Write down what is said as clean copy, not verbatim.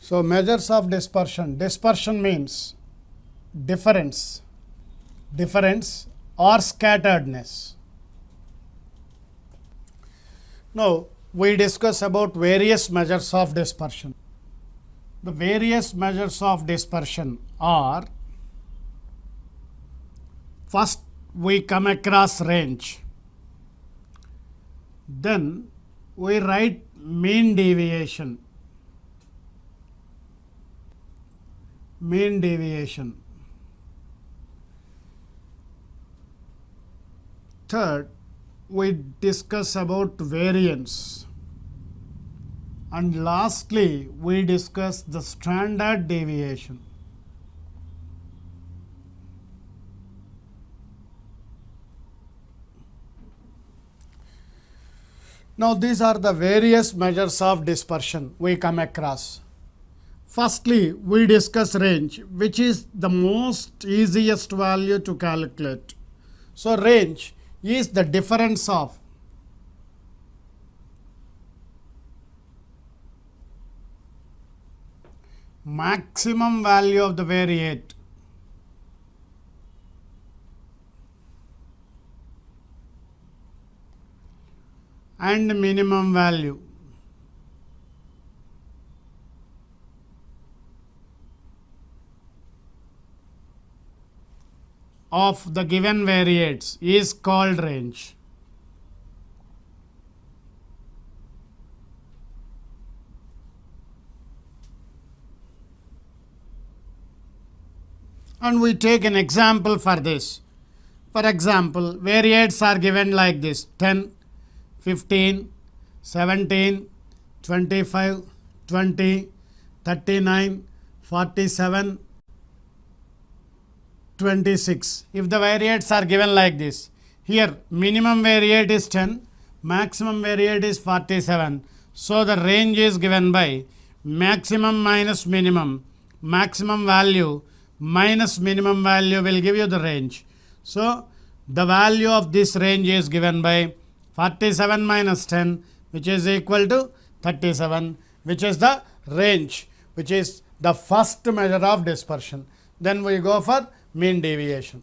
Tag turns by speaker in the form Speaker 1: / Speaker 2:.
Speaker 1: So, measures of dispersion. Dispersion means difference or scatteredness. Now, we discuss about various measures of dispersion. The various measures of dispersion are: first we come across range, then we write mean deviation. Third, we discuss about variance, and lastly we discuss the standard deviation. Now, these are the various measures of dispersion we come across. Firstly, we discuss range, which is the most easiest value to calculate. So, range is the difference of maximum value of the variate and minimum value of the given variates is called range. And we take an example for this. For example, variates are given like this: 10, 15, 17, 25, 20, 39, 47, 26. If the variates are given like this, here minimum variate is 10, maximum variate is 47. So, the range is given by maximum minus minimum. Maximum value minus minimum value will give you the range. So, the value of this range is given by 47 minus 10, which is equal to 37, which is the range, which is the first measure of dispersion. Then we go for mean deviation.